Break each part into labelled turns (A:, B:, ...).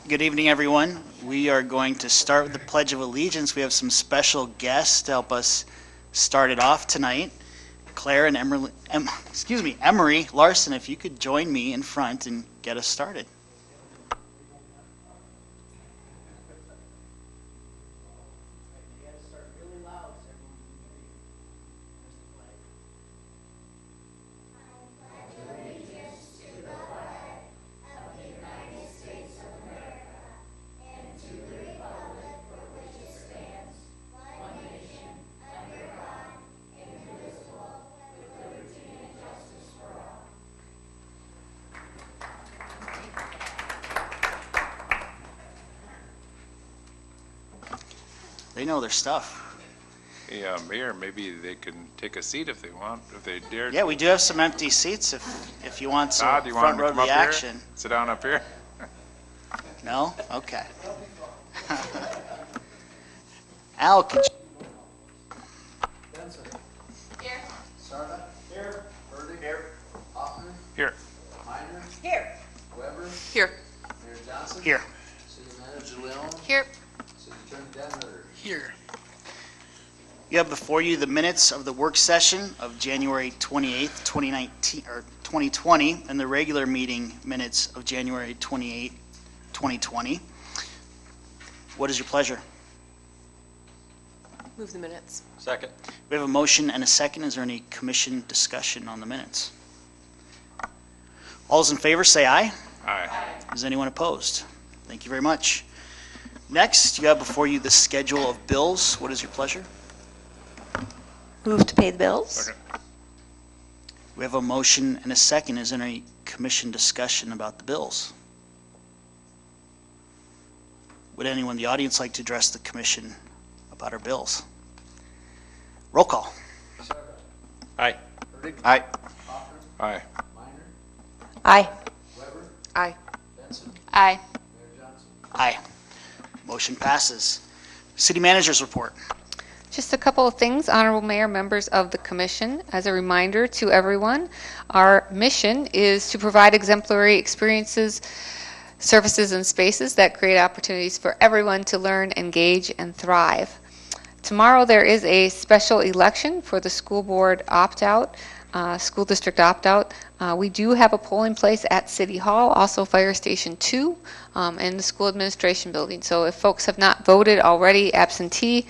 A: Good evening, everyone. We are going to start with the Pledge of Allegiance. We have some special guests to help us start it off tonight. Claire and Emery Larson, if you could join me in front and get us started. They know their stuff.
B: Yeah, Mayor, maybe they can take a seat if they want, if they dare.
A: Yeah, we do have some empty seats if you want some
B: Todd, do you want
A: front
B: them
A: row
B: to
A: of
B: come
A: the
B: up
A: action.
B: here? Sit down up here?
A: No? Okay. Al, could you?
C: Benson.
D: Here.
C: Sarda. Here. Burdick.
A: Here.
C: Hoffman.
B: Here.
C: Minor.
D: Here.
C: Weber.
D: Here.
C: Mayor Johnson.
A: Here.
C: City Manager Leon.
D: Here.
C: City Attorney Denver.
A: Here. You have before you the minutes of the work session of January 28th, 2019, or 2020, and the regular meeting minutes of January 28th, 2020. What is your pleasure?
D: Move the minutes.
E: Second.
A: We have a motion and a second. Is there any commission discussion on the minutes? All those in favor say aye.
B: Aye.
A: Is anyone opposed? Thank you very much. Next, you have before you the schedule of bills. What is your pleasure?
D: Move to pay the bills.
B: Second.
A: We have a motion and a second. Is there any commission discussion about the bills? Would anyone in the audience like to address the commission about our bills? Roll call.
C: Sarda.
E: Aye.
C: Burdick.
E: Aye.
C: Hoffman.
B: Aye.
C: Minor.
D: Aye.
C: Weber.
D: Aye.
C: Benson.
D: Aye.
C: Mayor Johnson.
A: Aye. Motion passes. City Manager's report.
F: Just a couple of things, honorable mayor, members of the commission. As a reminder to everyone, our mission is to provide exemplary experiences, services, and spaces that create opportunities for everyone to learn, engage, and thrive. Tomorrow there is a special election for the school board opt-out, school district opt-out. We do have a polling place at City Hall, also Fire Station 2, and the school administration building. So if folks have not voted already absentee,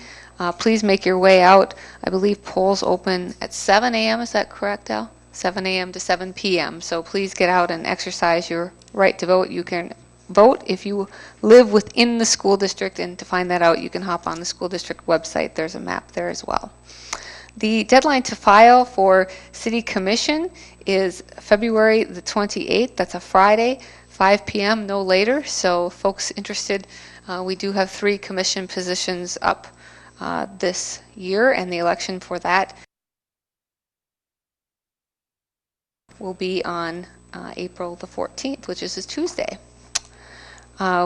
F: please make your way out. I believe polls open at 7 a.m. Is that correct, Al? 7 a.m. to 7 p.m. So please get out and exercise your right to vote. You can vote if you live within the school district, and to find that out, you can hop on the school district website. There's a map there as well. The deadline to file for City Commission is February the 28th. That's a Friday, 5 p.m., no later. So folks interested, we do have 3 commission positions up this year, and the election for that will be on April the 14th, which is a Tuesday.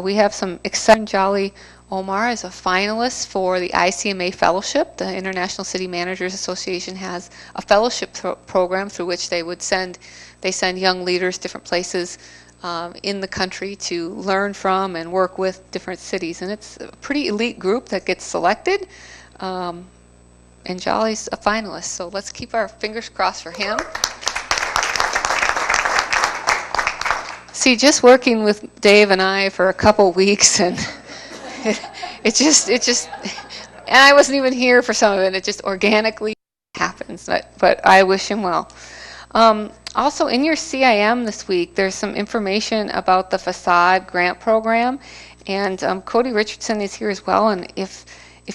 F: We have some exciting. Jolly Omar is a finalist for the ICMA Fellowship. The International City Managers Association has a fellowship program through which they send young leaders different places in the country to learn from and work with different cities. And it's a pretty elite group that gets selected. And Jolly's a finalist, so let's keep our fingers crossed for him. See, just working with Dave and I for a couple weeks, and it just, and I wasn't even here for some of it. It just organically happens. But I wish him well. Also, in your CIM this week, there's some information about the facade grant program, and Cody Richardson is here as well. And if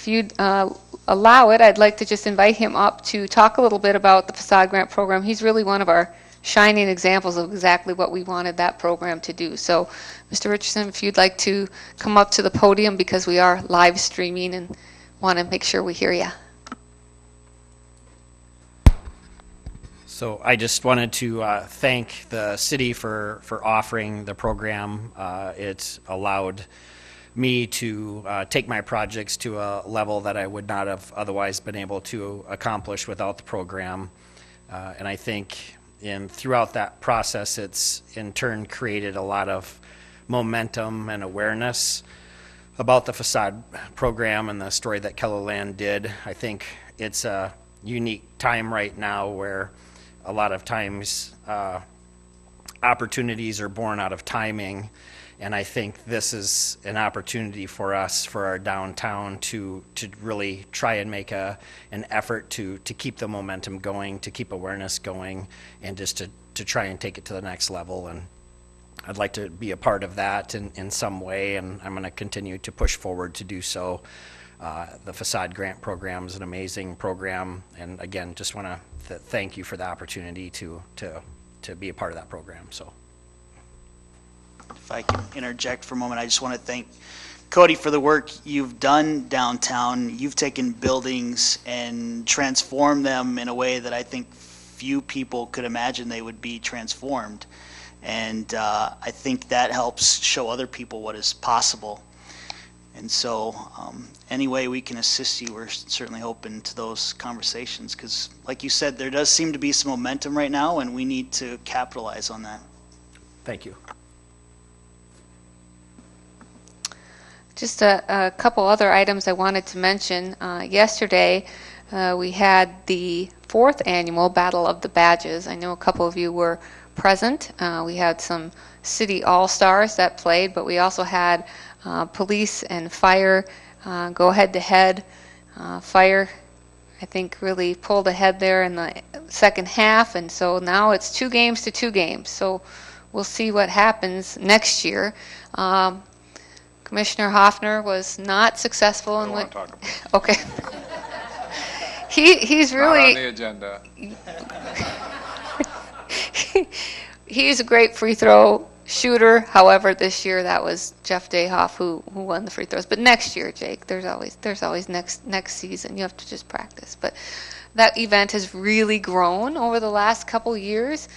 F: you'd allow it, I'd like to just invite him up to talk a little bit about the facade grant program. He's really one of our shining examples of exactly what we wanted that program to do. So, Mr. Richardson, if you'd like to come up to the podium, because we are live streaming and want to make sure we hear you.
E: So I just wanted to thank the city for offering the program. It's allowed me to take my projects to a level that I would not have otherwise been able to accomplish without the program. And I think throughout that process, it's in turn created a lot of momentum and awareness about the facade program and the story that Kellerland did. I think it's a unique time right now where a lot of times opportunities are born out of timing. And I think this is an opportunity for us, for our downtown, to really try and make an effort to keep the momentum going, to keep awareness going, and just to try and take it to the next level. And I'd like to be a part of that in some way, and I'm going to continue to push forward to do so. The Facade Grant Program is an amazing program, and again, just want to thank you for the opportunity to be a part of that program. So.
A: If I can interject for a moment, I just want to thank Cody for the work you've done downtown. You've taken buildings and transformed them in a way that I think few people could imagine they would be transformed. And I think that helps show other people what is possible. And so any way we can assist you, we're certainly open to those conversations, because like you said, there does seem to be some momentum right now, and we need to capitalize on that.
E: Thank you.
F: Just a couple other items I wanted to mention. Yesterday, we had the 4th annual Battle of the Badges. I know a couple of you were present. We had some city all-stars that played, but we also had police and fire go head-to-head. Fire, I think, really pulled ahead there in the second half, and so now it's 2 games to 2 games. So we'll see what happens next year. Commissioner Hoffner was not successful in
B: Don't want
F: what.
B: to talk about it.
F: Okay. He's
B: Not on the
F: really
B: agenda.
F: he's a great free throw shooter. However, this year that was Jeff Dayhoff who won the free throws. But next year, Jake, there's always next season. You have to just practice. But that event has really grown over the last couple years.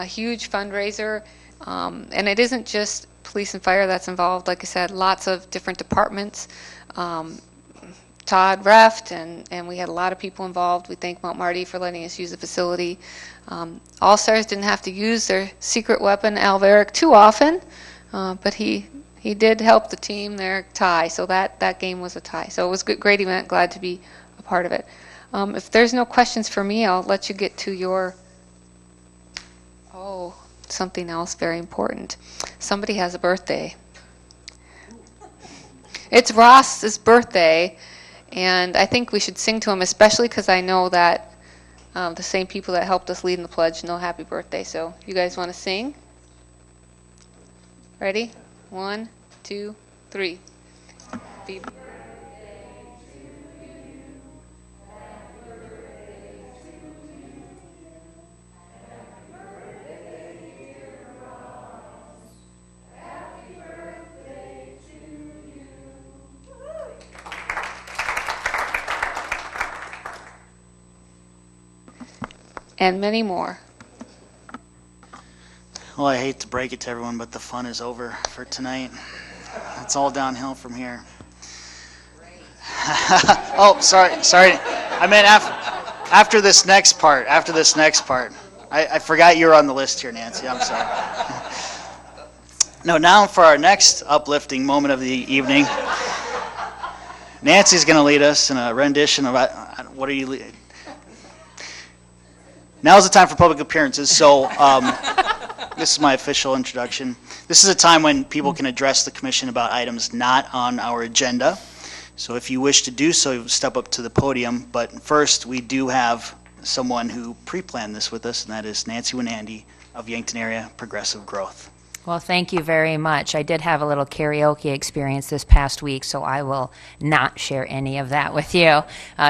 F: Huge fundraiser, and it isn't just police and fire that's involved. Like I said, lots of different departments. Todd refed, and we had a lot of people involved. We thank Mount Marty for letting us use the facility. All-Stars didn't have to use their secret weapon, Alveric, too often, but he did help the team there tie, so that game was a tie. So it was a great event, glad to be a part of it. If there's no questions for me, I'll let you get to your, something else very important. Somebody has a birthday. It's Ross's birthday, and I think we should sing to him, especially because I know that the same people that helped us lead in the pledge know happy birthday. So you guys want to sing? Ready? 1, 2, 3. Happy and many more.
A: Well, I hate to break it to everyone, but the fun is over for tonight. It's all downhill from here. Oh, sorry. I meant after this next part. I forgot you were on the list here, Nancy. I'm sorry. No, now for our next uplifting moment of the evening. Nancy's going to lead us in a rendition of what are you? Now's the time for public appearances. So this is my official introduction. This is a time when people can address the commission about items not on our agenda. So if you wish to do so, step up to the podium. But first, we do have someone who pre-planned this with us, and that is Nancy Winandy of Yankton Area Progressive Growth.
G: Well, thank you very much. I did have a little karaoke experience this past week, so I will not share any of that with you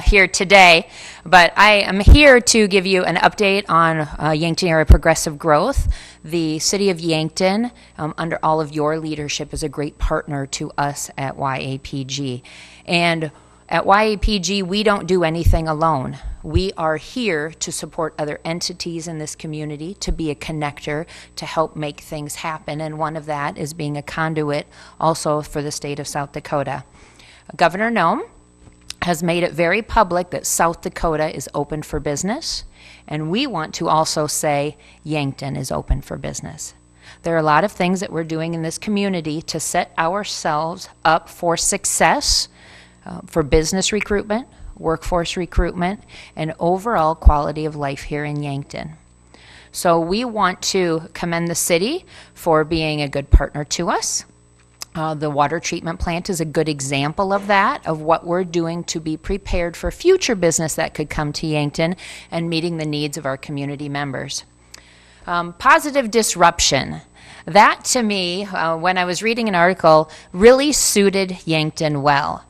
G: here today. But I am here to give you an update on Yankton Area Progressive Growth. The City of Yankton, under all of your leadership, is a great partner to us at YAPG. And At YAPG, we don't do anything alone. We are here to support other entities in this community, to be a connector, to help make things happen, and one of that is being a conduit also for the state of South Dakota. Governor Noem has made it very public that South Dakota is open for business, and we want to also say Yankton is open for business. There are a lot of things that we're doing in this community to set ourselves up for success, for business recruitment, workforce recruitment, and overall quality of life here in Yankton. So we want to commend the city for being a good partner to us. The water treatment plant is a good example of that, of what we're doing to be prepared for future business that could come to Yankton and meeting the needs of our community members. Positive disruption. That, to me, when I was reading an article, really suited Yankton well.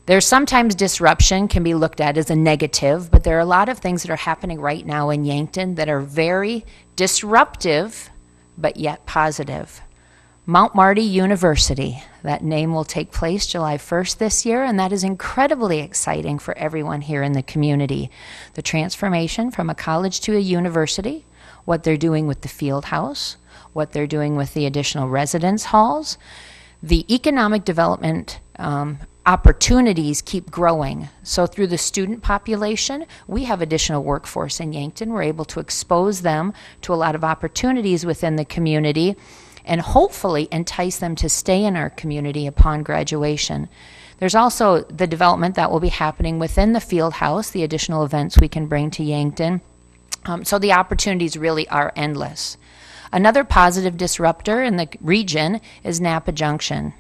G: There's sometimes disruption can be looked at as a negative, but there are a lot of things that are happening right now in Yankton that are very disruptive, but yet positive. Mount Marty University, that name will take place July 1st this year, and that is incredibly exciting for everyone here in the community. The transformation from a college to a university, what they're doing with the field house, what they're doing with the additional residence halls, the economic development opportunities keep growing. So through the student population, we have additional workforce in Yankton. We're able to expose them to a lot of opportunities within the community and hopefully entice them to stay in our community upon graduation. There's also the development that will be happening within the field house, the additional events we can bring to Yankton. So the opportunities really are endless. Another positive disruptor in the region is Napa Junction.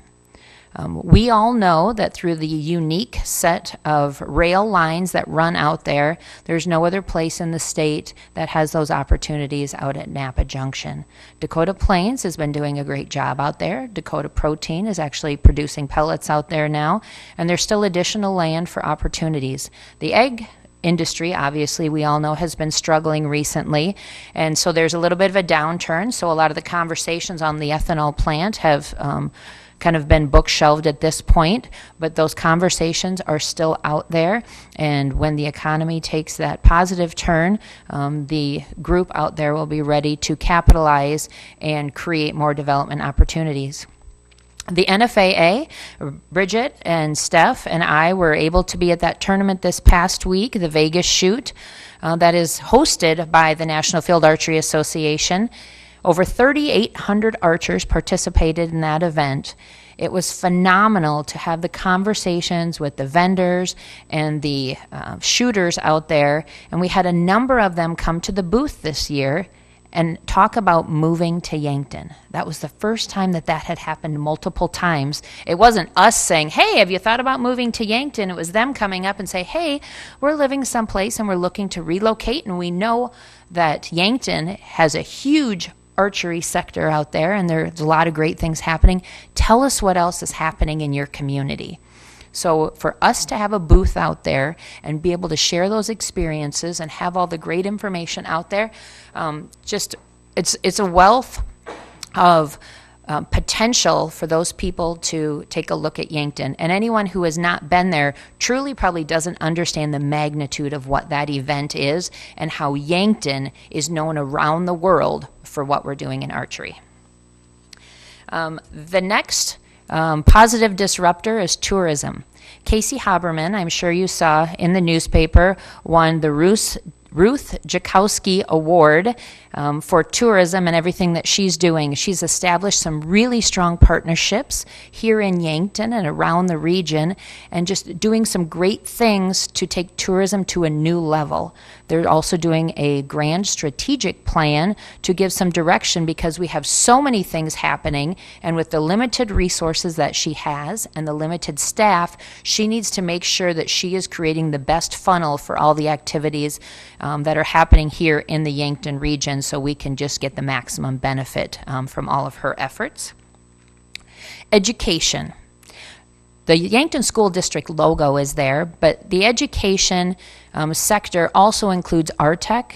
G: We all know that through the unique set of rail lines that run out there, there's no other place in the state that has those opportunities out at Napa Junction. Dakota Plains has been doing a great job out there. Dakota Protein is actually producing pellets out there now, and there's still additional land for opportunities. The egg industry, obviously, we all know, has been struggling recently, and so there's a little bit of a downturn. So a lot of the conversations on the ethanol plant have kind of been bookshelved at this point, but those conversations are still out there, and when the economy takes that positive turn, the group out there will be ready to capitalize and create more development opportunities. The NFAA, Bridget and Steph and I were able to be at that tournament this past week, the Vegas Shoot, that is hosted by the National Field Archery Association. Over 3,800 archers participated in that event. It was phenomenal to have the conversations with the vendors and the shooters out there, and we had a number of them come to the booth this year and talk about moving to Yankton. That was the first time that that had happened multiple times. It wasn't us saying, hey, have you thought about moving to Yankton? It was them coming up and say, hey, we're living someplace and we're looking to relocate, and we know that Yankton has a huge archery sector out there, and there's a lot of great things happening. Tell us what else is happening in your community. So for us to have a booth out there and be able to share those experiences and have all the great information out there, it's a wealth of potential for those people to take a look at Yankton. And anyone who has not been there truly probably doesn't understand the magnitude of what that event is and how Yankton is known around the world for what we're doing in archery. The next positive disruptor is tourism. Casey Haberman, I'm sure you saw in the newspaper, won the Ruth Jakowski Award for tourism and everything that she's doing. She's established some really strong partnerships here in Yankton and around the region, and just doing some great things to take tourism to a new level. They're also doing a grand strategic plan to give some direction, because we have so many things happening, and with the limited resources that she has and the limited staff, she needs to make sure that she is creating the best funnel for all the activities that are happening here in the Yankton region, so we can just get the maximum benefit from all of her efforts. Education. The Yankton School District logo is there, but the education sector also includes RTEC,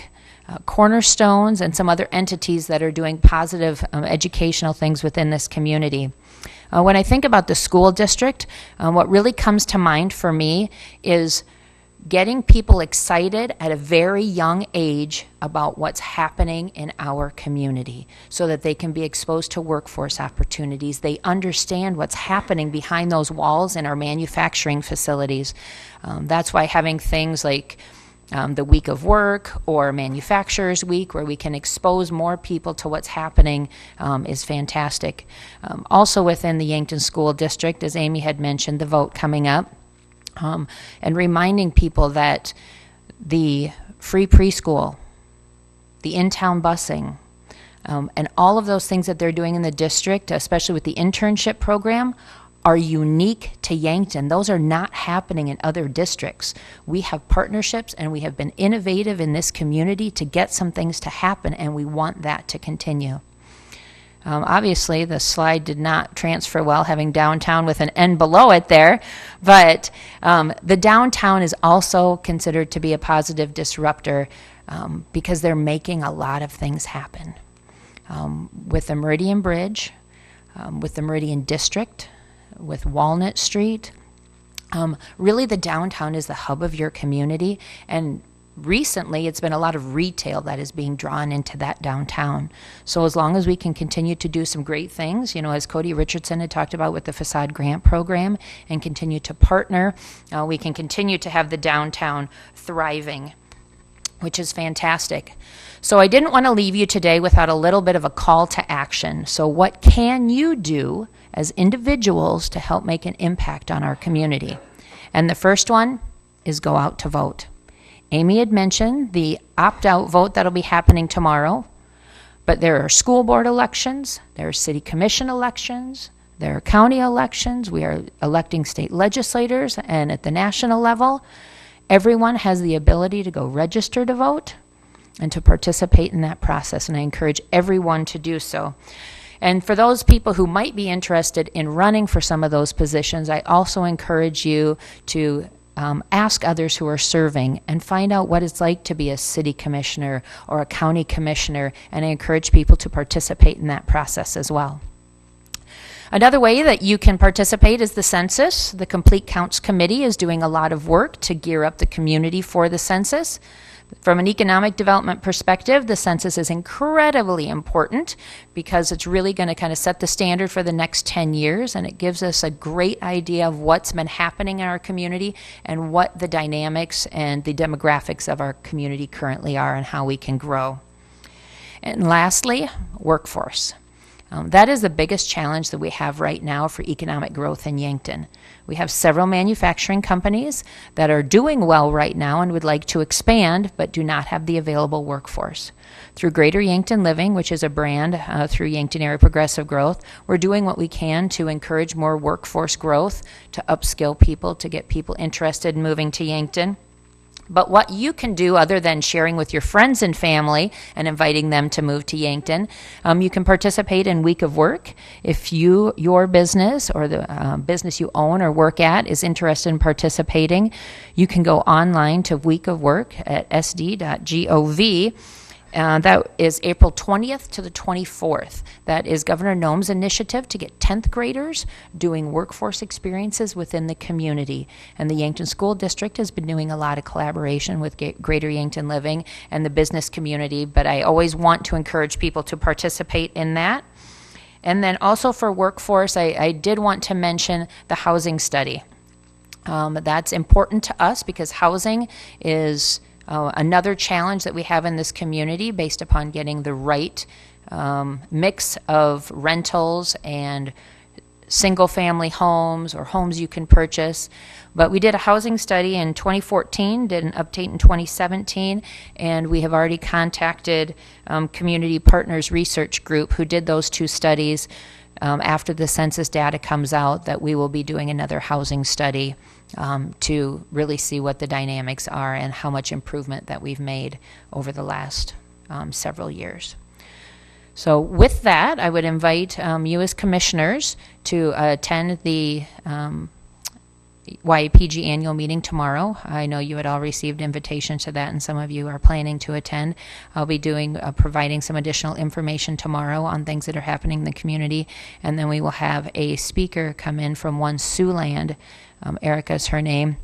G: Cornerstones, and some other entities that are doing positive educational things within this community. When I think about the school district, what really comes to mind for me is getting people excited at a very young age about what's happening in our community so that they can be exposed to workforce opportunities. They understand what's happening behind those walls in our manufacturing facilities. That's why having things like the Week of Work or Manufacturers Week, where we can expose more people to what's happening, is fantastic. Also within the Yankton School District, as Amy had mentioned, the vote coming up, and reminding people that the free preschool, the in-town busing, and all of those things that they're doing in the district, especially with the internship program, are unique to Yankton. Those are not happening in other districts. We have partnerships and we have been innovative in this community to get some things to happen, and we want that to continue. Obviously, the slide did not transfer well, having downtown with an N below it there, but the downtown is also considered to be a positive disruptor because they're making a lot of things happen. With the Meridian Bridge, with the Meridian District, with Walnut Street. Really, the downtown is the hub of your community, and recently it's been a lot of retail that is being drawn into that downtown. So as long as we can continue to do some great things, as Cody Richardson had talked about with the Facade Grant Program, and continue to partner, we can continue to have the downtown thriving, which is fantastic. So I didn't want to leave you today without a little bit of a call to action. So what can you do as individuals to help make an impact on our community? And the first one is go out to vote. Amy had mentioned the opt-out vote that'll be happening tomorrow, but there are school board elections, there are city commission elections, there are county elections, we are electing state legislators, and at the national level, everyone has the ability to go register to vote and to participate in that process, and I encourage everyone to do so. And for those people who might be interested in running for some of those positions, I also encourage you to ask others who are serving and find out what it's like to be a city commissioner or a county commissioner, and I encourage people to participate in that process as well. Another way that you can participate is the census. The Complete Counts Committee is doing a lot of work to gear up the community for the census. From an economic development perspective, the census is incredibly important because it's really going to kind of set the standard for the next 10 years, and it gives us a great idea of what's been happening in our community and what the dynamics and the demographics of our community currently are and how we can grow. And lastly, workforce. That is the biggest challenge that we have right now for economic growth in Yankton. We have several manufacturing companies that are doing well right now and would like to expand, but do not have the available workforce. Through Greater Yankton Living, which is a brand through Yankton Area Progressive Growth, we're doing what we can to encourage more workforce growth, to upskill people, to get people interested in moving to Yankton. But what you can do other than sharing with your friends and family and inviting them to move to Yankton, you can participate in Week of Work. If your business or the business you own or work at is interested in participating, you can go online to Week of Work at sd.gov. That is April 20th to the 24th. That is Governor Noem's initiative to get 10th graders doing workforce experiences within the community. And the Yankton School District has been doing a lot of collaboration with Greater Yankton Living and the business community, but I always want to encourage people to participate in that. And then also for workforce, I did want to mention the housing study. That's important to us because housing is another challenge that we have in this community based upon getting the right mix of rentals and single-family homes or homes you can purchase. But we did a housing study in 2014, did an update in 2017, and we have already contacted Community Partners Research Group who did those two studies. After the census data comes out, that we will be doing another housing study to really see what the dynamics are and how much improvement that we've made over the last several years. So with that, I would invite you as commissioners to attend the YAPG annual meeting tomorrow. I know you had all received invitations to that, and some of you are planning to attend. I'll be providing some additional information tomorrow on things that are happening in the community, and then we will have a speaker come in from One Siouxland. Erica's her name.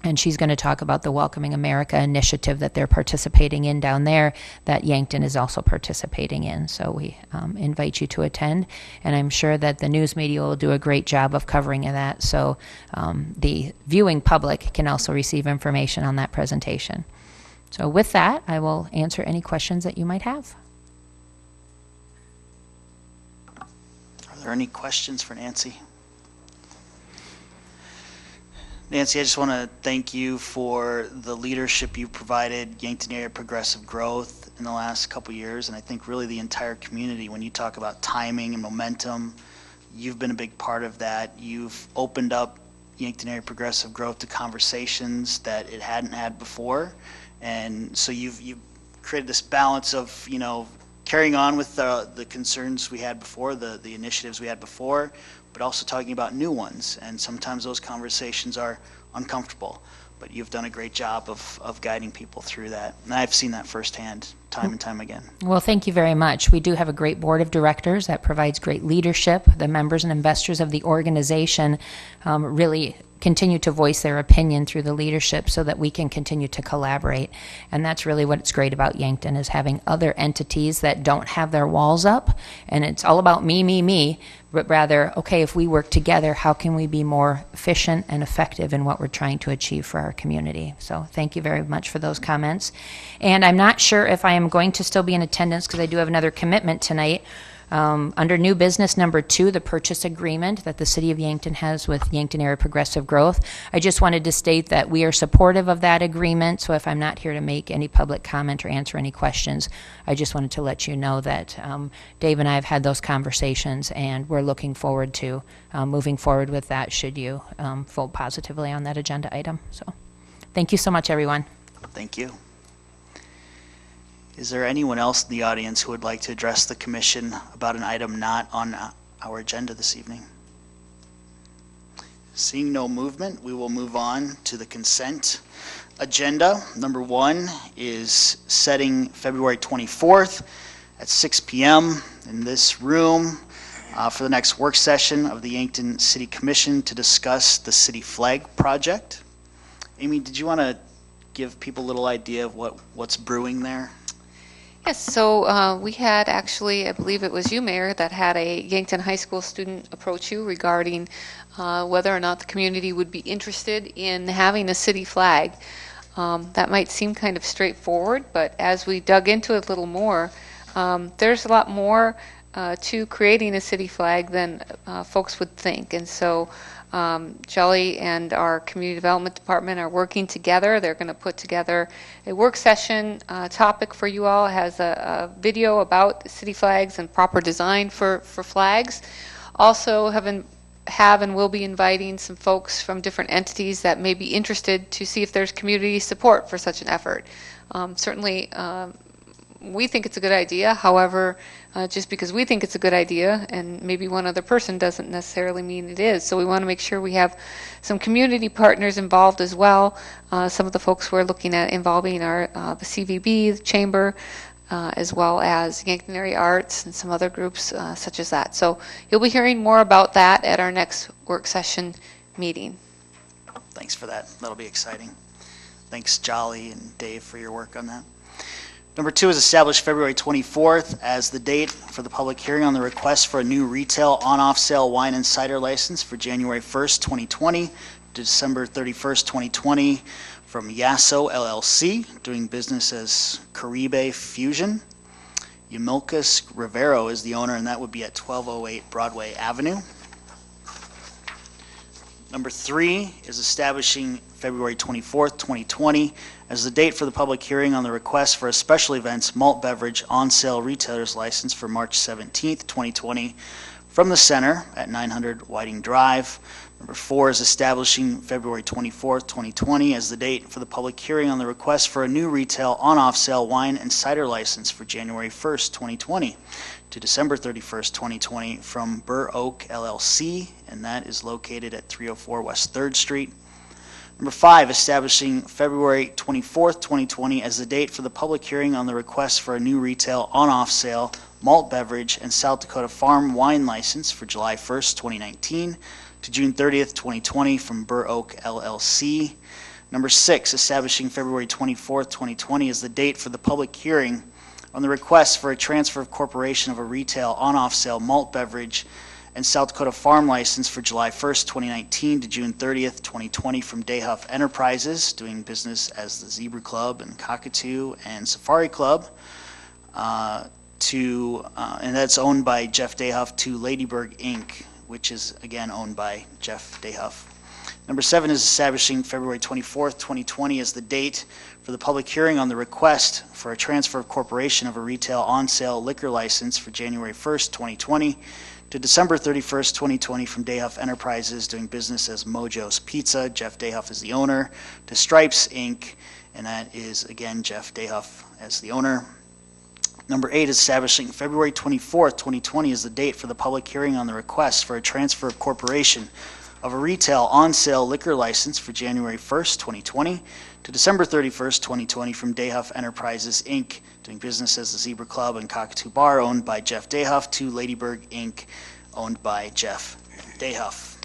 G: And she's going to talk about the Welcoming America initiative that they're participating in down there, that Yankton is also participating in. So we invite you to attend, and I'm sure that the news media will do a great job of covering that, so the viewing public can also receive information on that presentation. So with that, I will answer any questions that you might have.
A: Are there any questions for Nancy? Nancy, I just want to thank you for the leadership you provided Yankton area progressive growth in the last couple years, and I think really the entire community. When you talk about timing and momentum, you've been a big part of that. You've opened up Yankton area progressive growth to conversations that it hadn't had before, and so you've created this balance of, you know, carrying on with the concerns we had before, the initiatives we had before, but also talking about new ones. And sometimes those conversations are uncomfortable, but you've done a great job of guiding people through that. And I've seen that firsthand time and time again.
G: Well, thank you very much. We do have a great board of directors that provides great leadership. The members and investors of the organization really continue to voice their opinion through the leadership so that we can continue to collaborate. And that's really what's great about Yankton, is having other entities that don't have their walls up and it's all about me, but rather, okay, if we work together, how can we be more efficient and effective in what we're trying to achieve for our community? So thank you very much for those comments. And I'm not sure if I am going to still be in attendance because I do have another commitment tonight. Under new business number 2, the purchase agreement that the City of Yankton has with Yankton Area Progressive Growth, I just wanted to state that we are supportive of that agreement, so if I'm not here to make any public comment or answer any questions, I just wanted to let you know that Dave and I have had those conversations, and we're looking forward to moving forward with that should you vote positively on that agenda item. So thank you so much, everyone.
A: Thank you. Is there anyone else in the audience who would like to address the commission about an item not on our agenda this evening? Seeing no movement, we will move on to the consent agenda. Number 1 is setting February 24th at 6 p.m. in this room for the next work session of the Yankton City Commission to discuss the city flag project. Amy, did you want to give people a little idea of what's brewing there?
F: Yes, so we had actually, I believe it was you, Mayor, that had a Yankton High School student approach you regarding whether or not the community would be interested in having a city flag. That might seem kind of straightforward, but as we dug into it a little more, there's a lot more to creating a city flag than folks would think. And so Jelly and our Community Development Department are working together. They're going to put together a work session topic for you all. It has a video about city flags and proper design for flags. Also have and will be inviting some folks from different entities that may be interested to see if there's community support for such an effort. Certainly, we think it's a good idea. However, just because we think it's a good idea and maybe one other person doesn't necessarily mean it is. So we want to make sure we have some community partners involved as well. Some of the folks we're looking at involving are the CVB, the Chamber, as well as Yankton Area Arts and some other groups such as that. So you'll be hearing more about that at our next work session meeting.
A: Thanks for that. That'll be exciting. Thanks, Jolly and Dave, for your work on that. Number 2 is establish February 24th as the date for the public hearing on the request for a new retail on-off sale wine and cider license for January 1st, 2020 to December 31st, 2020 from Yasso LLC, doing business as Caribe Fusion. Yamilkas Rivero is the owner, and that would be at 1208 Broadway Avenue. Number 3 is establishing February 24th, 2020 as the date for the public hearing on the request for a special events malt beverage on-sale retailer's license for March 17th, 2020 from the Center at 900 Whiting Drive. Number 4 is establishing February 24th, 2020 as the date for the public hearing on the request for a new retail on-off sale wine and cider license for January 1st, 2020 to December 31st, 2020 from Burr Oak LLC, and that is located at 304 West 3rd Street. Number 5, establishing February 24th, 2020 as the date for the public hearing on the request for a new retail on-off sale malt beverage and South Dakota Farm wine license for July 1st, 2019 to June 30th, 2020 from Burr Oak LLC. Number 6, establishing February 24th, 2020 as the date for the public hearing on the request for a transfer of corporation of a retail on-off sale malt beverage and South Dakota Farm license for July 1st, 2019 to June 30th, 2020 from Dayhuff Enterprises, doing business as the Zebra Club and Cockatoo and Safari Club, and that's owned by Jeff Dayhuff, to Ladyburg Inc., which is again owned by Jeff Dayhuff. Number 7 is establishing February 24th, 2020 as the date for the public hearing on the request for a transfer of corporation of a retail on-sale liquor license for January 1st, 2020 to December 31st, 2020 from Dayhuff Enterprises, doing business as Mojo's Pizza. Jeff Dayhuff is the owner, to Stripes Inc., and that is again Jeff Dayhuff as the owner. Number 8 is establishing February 24th, 2020 as the date for the public hearing on the request for a transfer of corporation of a retail on-sale liquor license for January 1st, 2020 to December 31st, 2020 from Dayhuff Enterprises, Inc., doing business as the Zebra Club and Cockatoo Bar, owned by Jeff Dayhuff, to Ladyburg Inc., owned by Jeff Dayhuff.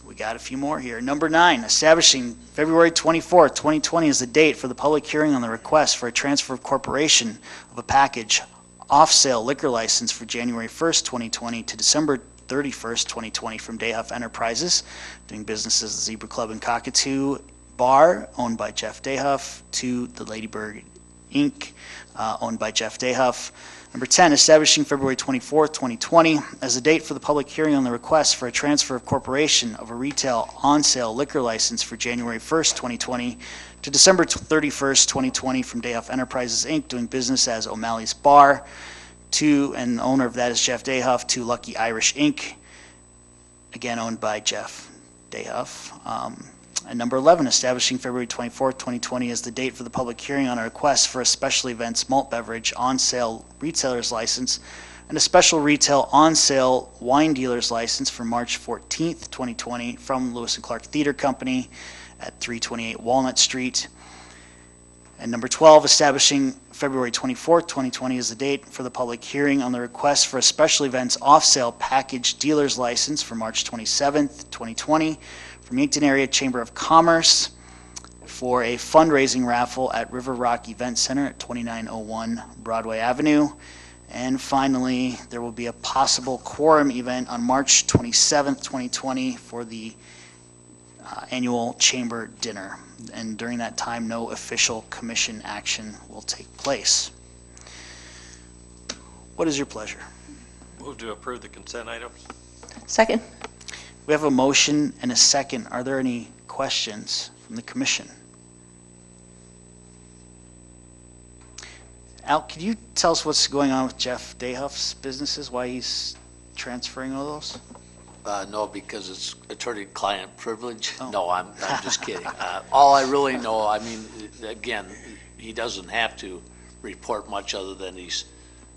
A: We got a few more here. Number 9, establishing February 24th, 2020 as the date for the public hearing on the request for a transfer of corporation of a package off-sale liquor license for January 1st, 2020 to December 31st, 2020 from Dayhuff Enterprises, doing business as the Zebra Club and Cockatoo Bar, owned by Jeff Dayhuff, to the Ladyburg Inc., owned by Jeff Dayhuff. Number 10, establishing February 24th, 2020 as the date for the public hearing on the request for a transfer of corporation of a retail on-sale liquor license for January 1st, 2020 to December 31st, 2020 from Dayhuff Enterprises, Inc., doing business as O'Malley's Bar, and the owner of that is Jeff Dayhuff, to Lucky Irish Inc., again owned by Jeff Dayhuff. And number 11, establishing February 24th, 2020 as the date for the public hearing on a request for a special events malt beverage on-sale retailer's license and a special retail on-sale wine dealer's license for March 14th, 2020 from Lewis and Clark Theater Company at 328 Walnut Street. And number 12, establishing February 24th, 2020 as the date for the public hearing on the request for a special events off-sale package dealer's license for March 27th, 2020 from Yankton Area Chamber of Commerce for a fundraising raffle at River Rock Event Center at 2901 Broadway Avenue. And finally, there will be a possible quorum event on March 27th, 2020 for the annual chamber dinner. And during that time, no official commission action will take place. What is your pleasure?
H: Move to approve the consent items.
D: Second.
A: We have a motion and a second. Are there any questions from the commission? Al, could you tell us what's going on with Jeff Dayhuff's businesses, why he's transferring all those?
C: No, because it's attorney-client privilege.
A: Oh.
C: No, I'm just kidding. All I really know, I mean, again, he doesn't have to report much other than he's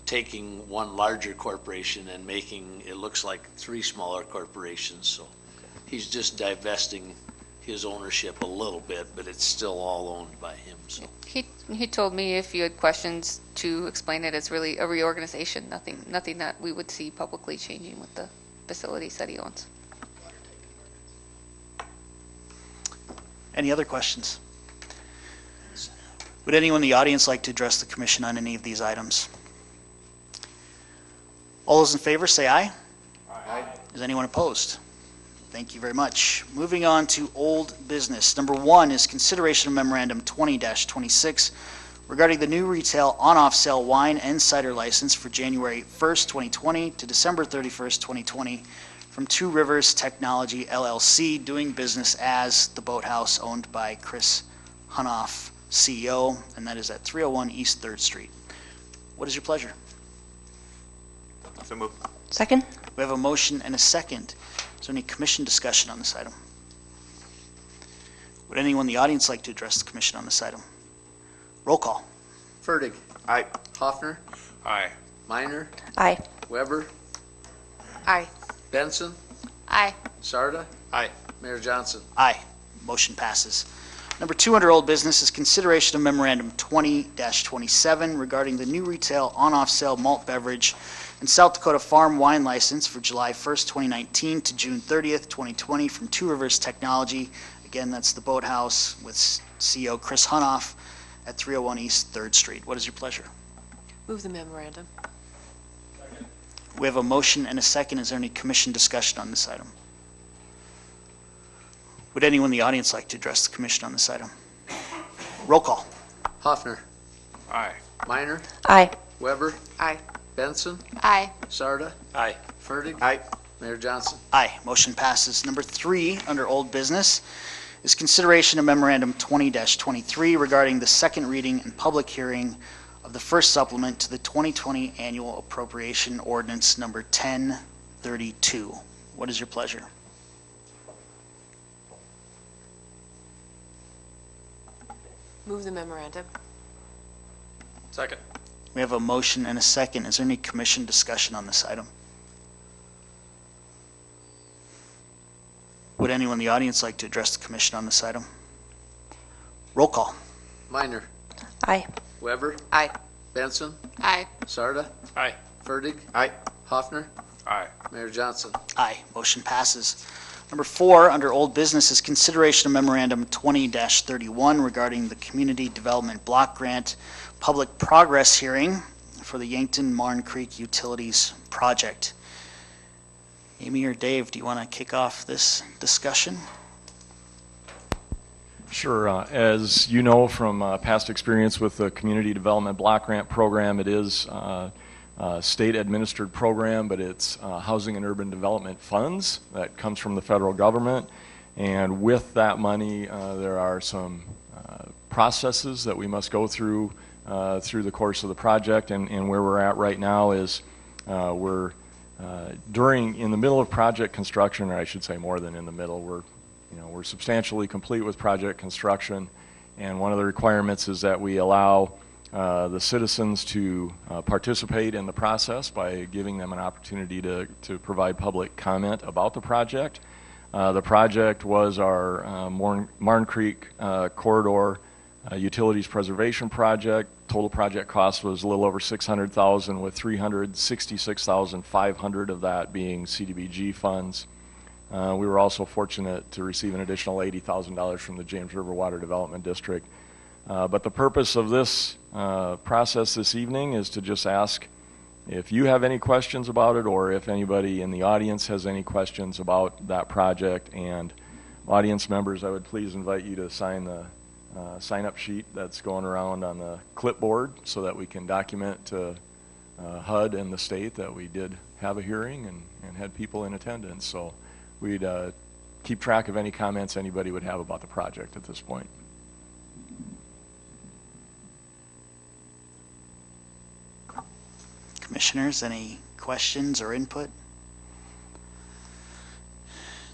C: taking one larger corporation and making, it looks like, 3 smaller corporations. So he's just divesting his ownership a little bit, but it's still all owned by him. So
F: He told me if you had questions to explain it, it's really a reorganization, nothing that we would see publicly changing with the facilities that he owns.
A: Any other questions? Would anyone in the audience like to address the commission on any of these items? All those in favor say aye. Aye. Is anyone opposed? Thank you very much. Moving on to old business. Number 1 is consideration of memorandum 20-26 regarding the new retail on-off sale wine and cider license for January 1st, 2020 to December 31st, 2020 from Two Rivers Technology LLC, doing business as the Boathouse, owned by Chris Hunoff, CEO, and that is at 301 East 3rd Street. What is your pleasure?
H: So move.
D: Second.
A: We have a motion and a second. Is Is there any commission discussion on this item? Would anyone in the audience like to address the commission on this item? Roll call.
C: Fertig.
H: Aye.
C: Hoffner.
B: Aye.
C: Minor.
D: Aye.
C: Weber.
D: Aye.
C: Benson.
F: Aye.
C: Sarda.
H: Aye.
C: Mayor Johnson.
A: Aye. Motion passes. Number 2 under old business is consideration of memorandum 20-27 regarding the new retail on-off sale malt beverage and South Dakota farm wine license for July 1st, 2019 to June 30th, 2020 from Two Rivers Technology. Again, that's the Boathouse with CEO Chris Hunoff at 301 East 3rd Street. What is your pleasure?
D: Move the memorandum.
A: We have a motion and a second. Is there any commission discussion on this item? Would anyone in the audience like to address the commission on this item? Roll call.
C: Hoffner.
B: Aye.
C: Minor.
D: Aye.
C: Weber.
D: Aye.
C: Benson.
F: Aye.
C: Sarda.
H: Aye.
C: Fertig.
H: Aye.
C: Mayor Johnson.
A: Aye. Motion passes. Number 3 under old business is consideration of memorandum 20-23 regarding the second reading and public hearing of the first supplement to the 2020 annual appropriation ordinance number 1032. What is your pleasure?
D: Move the memorandum.
H: Second.
A: We have a motion and a second. Is there any commission discussion on this item? Would anyone in the audience like to address the commission on this item? Roll call.
C: Minor.
D: Aye.
C: Weber.
D: Aye.
C: Benson.
F: Aye.
C: Sarda.
H: Aye.
C: Fertig.
H: Aye.
C: Hoffner.
B: Aye.
C: Mayor Johnson.
A: Aye. Motion passes. Number 4 under old business is consideration of memorandum 20-31 regarding the Community Development Block Grant Public Progress Hearing for the Yankton Marne Creek Utilities Project. Amy or Dave, do you want to kick off this discussion?
I: Sure. As you know from past experience with the Community Development Block Grant Program, it is a state-administered program, but it's housing and urban development funds that comes from the federal government. And with that money, there are some processes that we must go through the course of the project. And where we're at right now is we're in the middle of project construction, or I should say more than in the middle. We're substantially complete with project construction, and one of the requirements is that we allow the citizens to participate in the process by giving them an opportunity to provide public comment about the project. The project was our Marne Creek Corridor Utilities Preservation Project. Total project cost was a little over $600,000, with $366,500 of that being CDBG funds. We were also fortunate to receive an additional $80,000 from the James River Water Development District. But the purpose of this process this evening is to just ask if you have any questions about it, or if anybody in the audience has any questions about that project. And audience members, I would please invite you to sign the sign-up sheet that's going around on the clipboard so that we can document to HUD and the state that we did have a hearing and had people in attendance. So we'd keep track of any comments anybody would have about the project at this point.
A: Commissioners, any questions or input?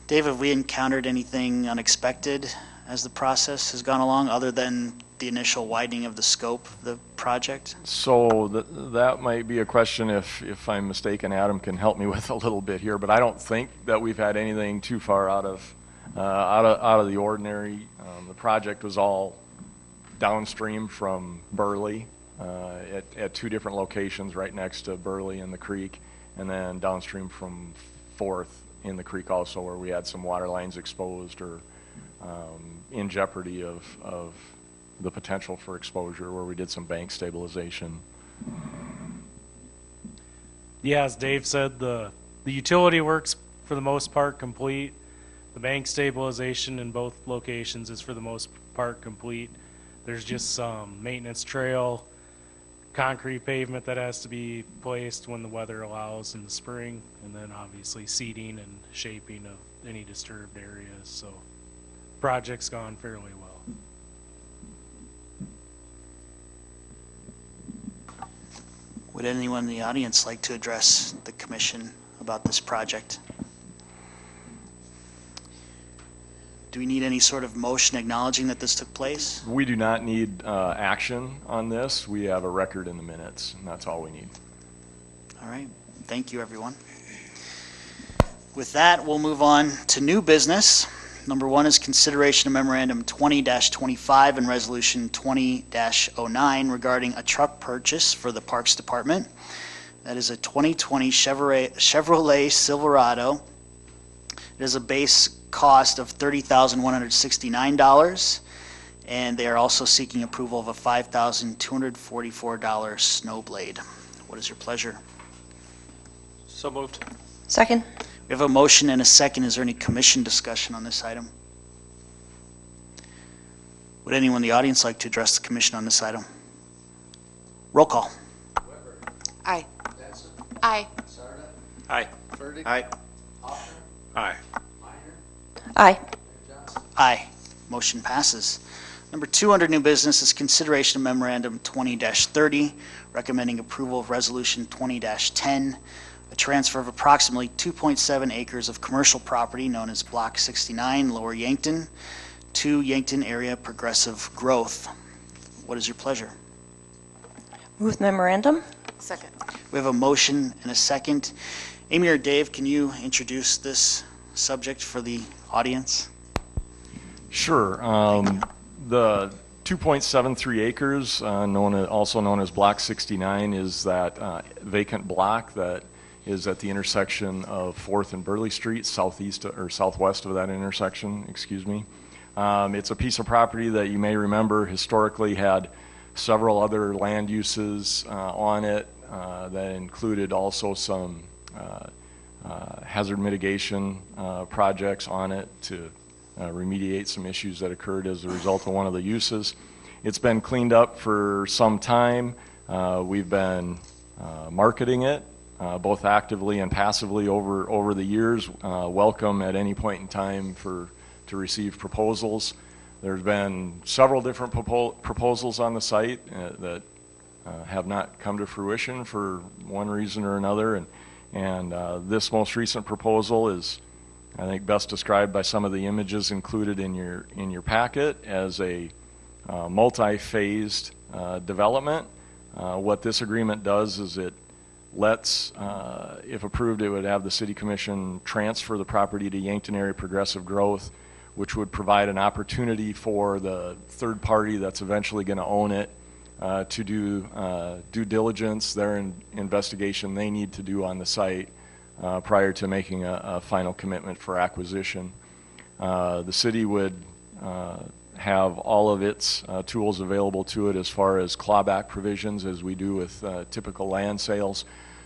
A: Dave, have we encountered anything unexpected as the process has gone along, other than the initial widening of the scope of the project?
I: So that might be a question, if I'm mistaken, Adam can help me with a little bit here, but I don't think that we've had anything too far out of the ordinary. The project was all downstream from Burley at 2 different locations right next to Burley and the creek, and then downstream from 4th in the creek also, where we had some water lines exposed or in jeopardy of the potential for exposure, where we did some bank stabilization.
J: Yeah, as Dave said, the utility work's for the most part complete. The bank stabilization in both locations is for the most part complete. There's just some maintenance trail, concrete pavement that has to be placed when the weather allows in the spring, and then obviously seeding and shaping of any disturbed areas. So project's gone fairly well.
A: Would anyone in the audience like to address the commission about this project? Do we need any sort of motion acknowledging that this took place?
I: We do not need action on this. We have a record in the minutes, and that's all we need.
A: All right, thank you, everyone. With that, we'll move on to new business. Number one is consideration of memorandum 20-25 and resolution 20-09 regarding a truck purchase for the Parks Department. That is a 2020 Chevrolet Silverado. It is a base cost of $30,169, and they are also seeking approval of a $5,244 snow blade. What is your pleasure?
H: So moved.
D: Second.
A: We have a motion and a second. Is there any commission discussion on this item? Would anyone in the audience like to address the commission on this item? Roll call.
D: Aye. Aye.
H: Aye. Aye.
B: Aye.
D: Aye.
A: Aye. Motion passes. Number two under new business is consideration of memorandum 20-30, recommending approval of resolution 20-10, a transfer of approximately 2.7 acres of commercial property known as Block 69, Lower Yankton, to Yankton Area Progressive Growth. What is your pleasure?
D: Move the memorandum. Second.
A: We have a motion and a second. Amy or Dave, can you introduce this subject for the audience?
I: Sure. The 2.73 acres, also known as Block 69, is that vacant block that is at the intersection of 4th and Burley Street, southwest of that intersection, excuse me. It's a piece of property that you may remember historically had several other land uses on it that included also some hazard mitigation projects on it to remediate some issues that occurred as a result of one of the uses. It's been cleaned up for some time. We've been marketing it both actively and passively over the years. Welcome at any point in time to receive proposals. There's been several different proposals on the site that have not come to fruition for one reason or another, and this most recent proposal is, I think, best described by some of the images included in your packet as a multi-phased development. What this agreement does is it lets, if approved, it would have the City Commission transfer the property to Yankton Area Progressive Growth, which would provide an opportunity for the third party that's eventually going to own it to do due diligence, their investigation they need to do on the site prior to making a final commitment for acquisition. The city would have all of its tools available to it as far as clawback provisions as we do with typical land sales.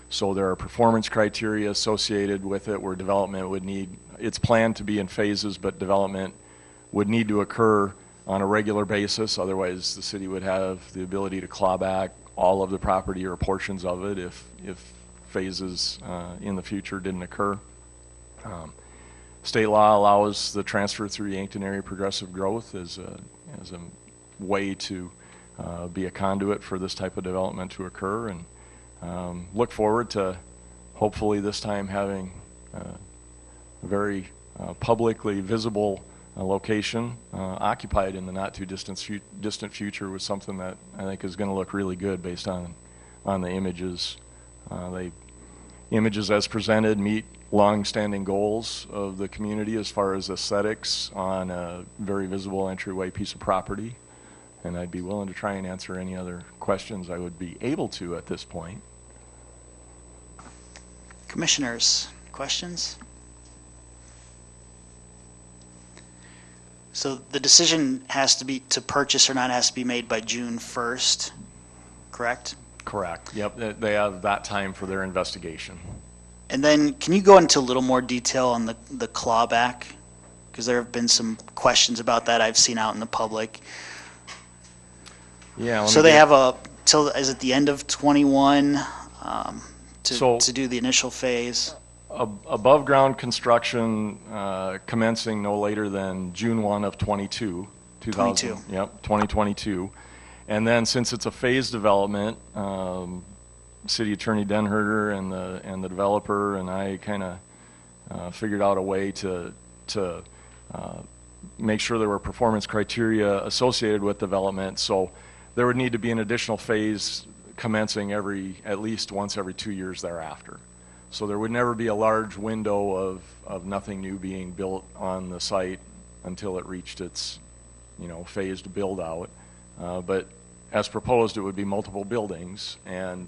I: So there are performance criteria associated with it where development would need, it's planned to be in phases, but development would need to occur on a regular basis. Otherwise, the city would have the ability to claw back all of the property or portions of it if phases in the future didn't occur. State law allows the transfer through Yankton Area Progressive Growth as a way to be a conduit for this type of development to occur, and look forward to hopefully this time having a very publicly visible location occupied in the not too distant future with something that I think is going to look really good based on the images. The images as presented meet long-standing goals of the community as far as aesthetics on a very visible entryway piece of property, and I'd be willing to try and answer any other questions I would be able to at this point.
A: Commissioners, questions? So the decision has to be to purchase or not has to be made by June 1st, correct?
I: Correct. Yep, they have that time for their investigation.
A: And then can you go into a little more detail on the clawback? Because there have been some questions about that I've seen out in the public.
I: Yeah.
A: So they have is it the end of 21 to do the initial phase?
I: Above ground construction commencing no later than June 1 of 22. 2022. And then since it's a phased development, City Attorney Denherter and the developer and I kind of figured out a way to make sure there were performance criteria associated with development. So there would need to be an additional phase commencing at least once every 2 years thereafter. So there would never be a large window of nothing new being built on the site until it reached its, phased build out. But as proposed, it would be multiple buildings, and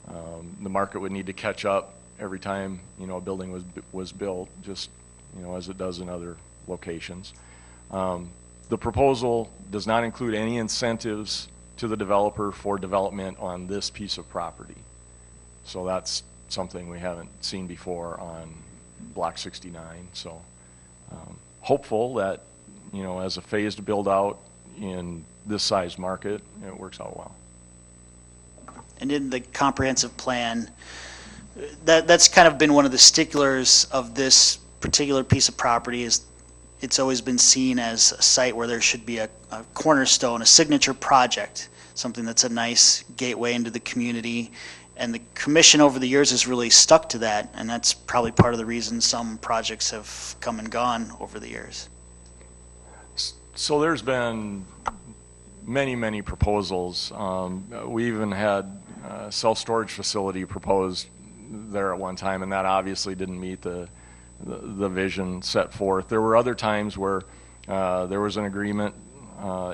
I: the market would need to catch up every time, a building was built, just, as it does in other locations. The proposal does not include any incentives to the developer for development on this piece of property. So that's something we haven't seen before on Block 69. So hopeful that, as a phased build out in this size market, it works out well.
A: And in the comprehensive plan, that's kind of been one of the sticklers of this particular piece of property. Is it's always been seen as a site where there should be a cornerstone, a signature project, something that's a nice gateway into the community. And the commission over the years has really stuck to that, and that's probably part of the reason some projects have come and gone over the years.
I: So there's been many proposals. We even had a self-storage facility proposed there at one time, and that obviously didn't meet the vision set forth. There were other times where there was an agreement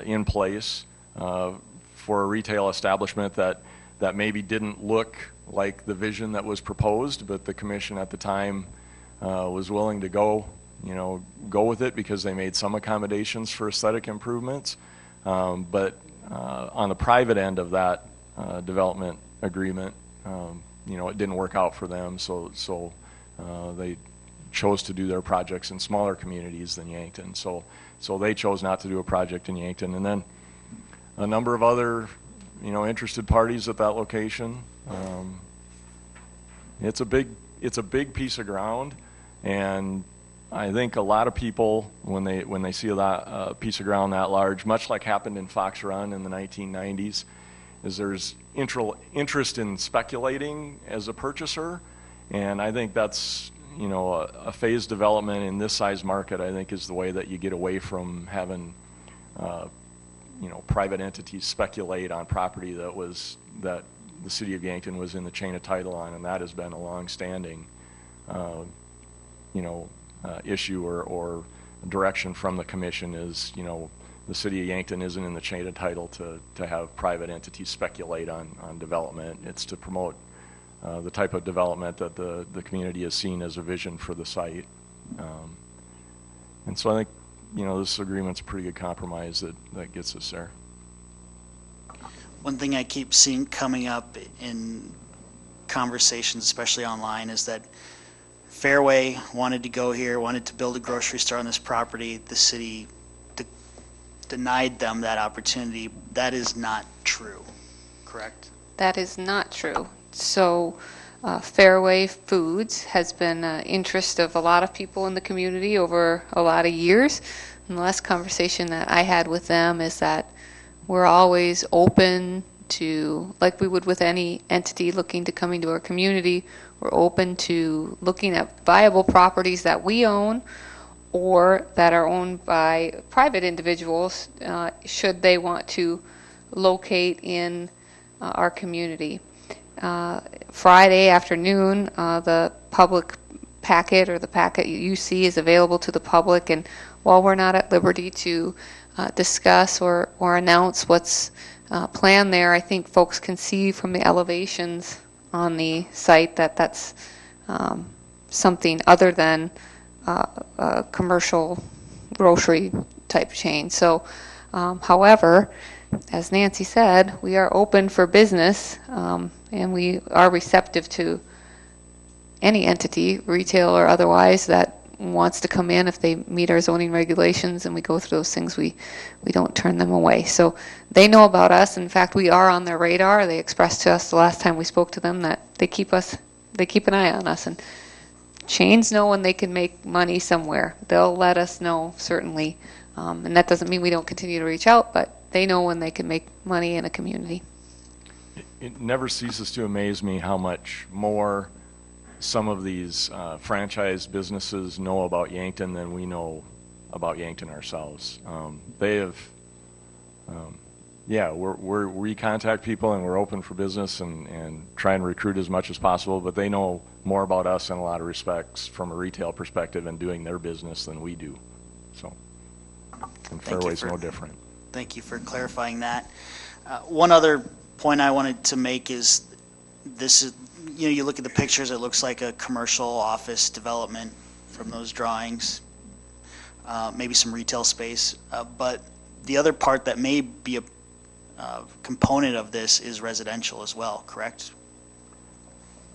I: in place for a retail establishment that maybe didn't look like the vision that was proposed, but the commission at the time was willing to go with it because they made some accommodations for aesthetic improvements. But on the private end of that development agreement, it didn't work out for them, so they chose to do their projects in smaller communities than Yankton. So they chose not to do a project in Yankton. And then a number of other interested parties at that location. It's a big piece of ground, and I think a lot of people, when they see that piece of ground that large, much like happened in Fox Run in the 1990s, is there's interest in speculating as a purchaser, and I think that's a phased development in this size market. I think is the way that you get away from having private entities speculate on property that the city of Yankton was in the chain of title on, and that has been a long-standing issue or direction from the commission is, the city of Yankton isn't in the chain of title to have private entities speculate on development. It's to promote the type of development that the community has seen as a vision for the site. And so I think, this agreement's a pretty good compromise that gets us there.
A: One thing I keep seeing coming up in conversations, especially online, is that Fairway wanted to go here, wanted to build a grocery store on this property. The city denied them that opportunity. That is not true, correct?
F: That is not true. So Fairway Foods has been an interest of a lot of people in the community over a lot of years. And the last conversation that I had with them is that we're always open to, like we would with any entity looking to come into our community, we're open to looking at viable properties that we own or that are owned by private individuals should they want to locate in our community. Friday afternoon, the public packet or the packet you see is available to the public, and while we're not at liberty to discuss or announce what's planned there, I think folks can see from the elevations on the site that that's something other than a commercial grocery type chain. So, however, as Nancy said, we are open for business, and we are receptive to any entity, retail or otherwise, that wants to come in if they meet our zoning regulations and we go through those things. We don't turn them away. So they know about us. In fact, we are on their radar. They expressed to us the last time we spoke to them that they keep an eye on us. And chains know when they can make money somewhere. They'll let us know, certainly. And that doesn't mean we don't continue to reach out, but they know when they can make money in a community.
I: It never ceases to amaze me how much more some of these franchise businesses know about Yankton than we know about Yankton ourselves. They have, yeah, we contact people and we're open for business and try and recruit as much as possible, but they know more about us in a lot of respects from a retail perspective and doing their business than we do. So, and Fairway's no different.
A: Thank you for clarifying that. One other point I wanted to make is this is, you know, you look at the pictures, it looks like a commercial office development from those drawings, maybe some retail space, but the other part that may be a component of this is residential as well, correct?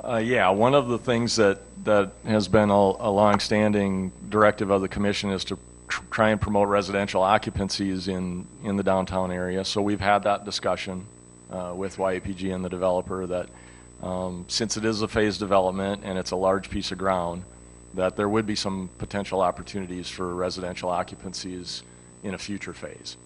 I: Yeah, one of the things that has been a long-standing directive of the commission is to try and promote residential occupancies in the downtown area. So we've had that discussion with YAPG and the developer that since it is a phased development and it's a large piece of ground, that there would be some potential opportunities for residential occupancies in a future phase.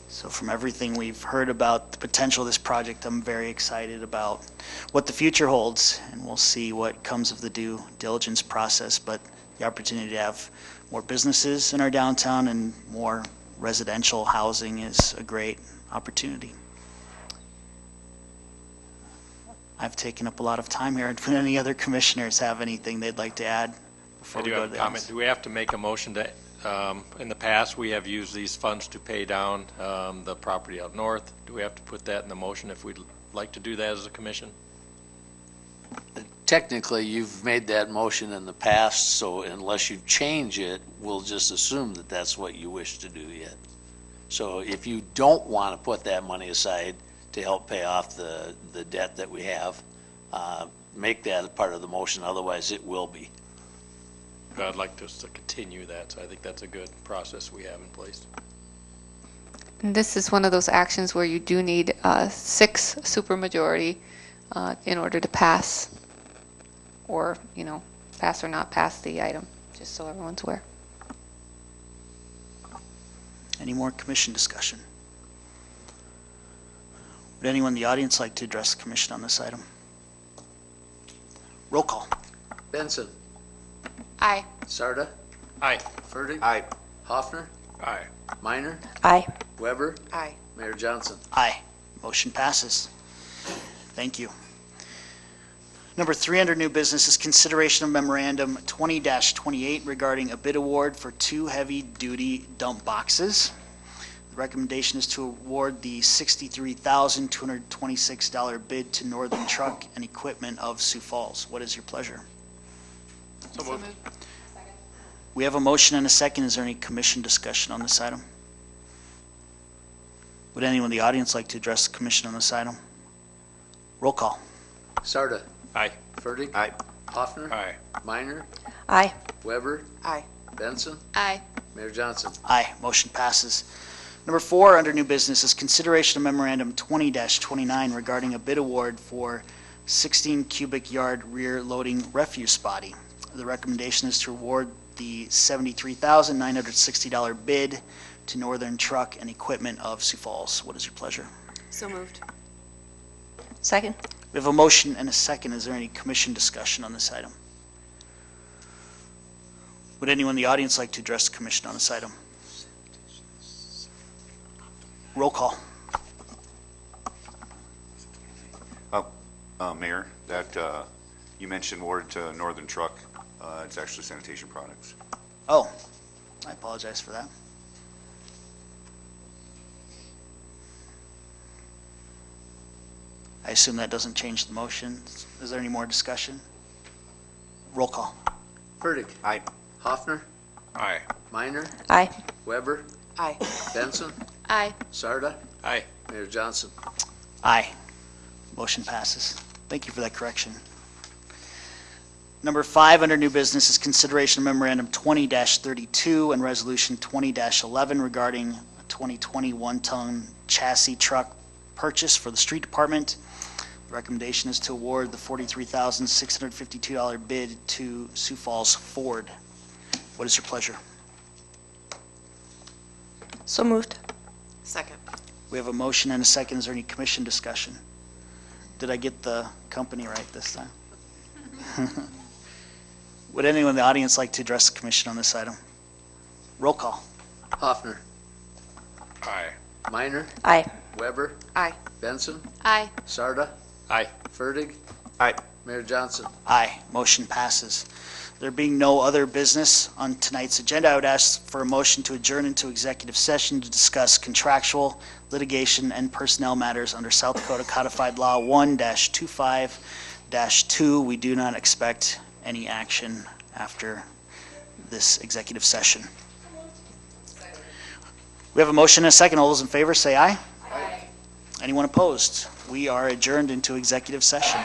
A: So from everything we've heard about the potential of this project, I'm very excited about what the future holds, and we'll see what comes of the due diligence process, but the opportunity to have more businesses in our downtown and more residential housing is a great opportunity. I've taken up a lot of time here. Do any other commissioners have anything they'd like to add before
H: I
A: we
H: do
A: go
H: have
A: to
H: a
A: the
H: comment. Do we have to make a motion to, in the past, we have used these funds to pay down the property out north. Do we have to put that in the motion if we'd like to do that as a commission?
C: Technically, you've made that motion in the past, so unless you change it, we'll just assume that that's what you wish to do yet. So if you don't want to put that money aside to help pay off the debt that we have, make that a part of the motion, otherwise it will be.
H: But I'd like us to continue that, so I think that's a good process we have in place.
F: And this is one of those actions where you do need a 6 supermajority in order to pass, or, you know, pass or not pass the item, just so everyone's aware.
A: Any more commission discussion? Would anyone in the audience like to address the commission on this item? Roll call.
C: Benson.
D: Aye.
C: Sarda.
H: Aye.
C: Fertig.
H: Aye.
C: Hoffner.
H: Aye.
C: Minor.
D: Aye.
C: Weber.
D: Aye.
C: Mayor Johnson.
A: Aye. Motion passes. Thank you. Number 3 under new business is consideration of memorandum 20-28 regarding a bid award for 2 heavy-duty dump boxes. The recommendation is to award the $63,226 bid to Northern Truck and Equipment of Sioux Falls. What is your pleasure?
H: So moved.
A: We have a motion and a second. Is there any commission discussion on this item? Would anyone in the audience like to address the commission on this item? Roll call.
C: Sarda.
H: Aye.
C: Fertig.
H: Aye.
C: Hoffner.
H: Aye.
C: Minor.
D: Aye.
C: Weber.
D: Aye.
C: Benson.
D: Aye.
C: Mayor Johnson.
A: Aye. Motion passes. Number 4 under new business is consideration of memorandum 20-29 regarding a bid award for 16 cubic yard rear loading refuse body. The recommendation is to award the $73,960 bid to Northern Truck and Equipment of Sioux Falls. What is your pleasure?
D: So moved. Second.
A: We have a motion and a second. Is there any commission discussion on this item? Would anyone in the audience like to address the commission on this item? Roll call.
K: Mayor, that you mentioned awarded to Northern Truck. It's actually sanitation products.
A: Oh, I apologize for that. I assume that doesn't change the motion. Is there any more discussion? Roll call.
C: Fertig.
K: Aye.
C: Hoffner.
H: Aye.
C: Minor.
D: Aye.
C: Weber.
D: Aye.
C: Benson.
D: Aye.
C: Sarda.
H: Aye.
C: Mayor Johnson.
A: Aye. Motion passes. Thank you for that correction. Number 5 under new business is consideration of memorandum 20-32 and resolution 20-11 regarding a 2020 one-ton chassis truck purchase for the street department. The recommendation is to award the $43,652 bid to Sioux Falls Ford. What is your pleasure?
D: So moved. Second.
A: We have a motion and a second. Is there any commission discussion? Did I get the company right this time? Would anyone in the audience like to address the commission on this item? Roll call.
C: Hoffner.
B: Aye.
C: Minor.
D: Aye.
C: Weber.
D: Aye.
C: Benson.
D: Aye.
C: Sarda.
H: Aye.
C: Fertig.
K: Aye.
C: Mayor Johnson.
A: Aye, motion passes. There being no other business on tonight's agenda, I would ask for a motion to adjourn into executive session to discuss contractual, litigation, and personnel matters under South Dakota Codified Law 1-25-2. We do not expect any action after this executive session. We have a motion and a second. All those in favor say aye. Aye. Anyone opposed? We are adjourned into executive session.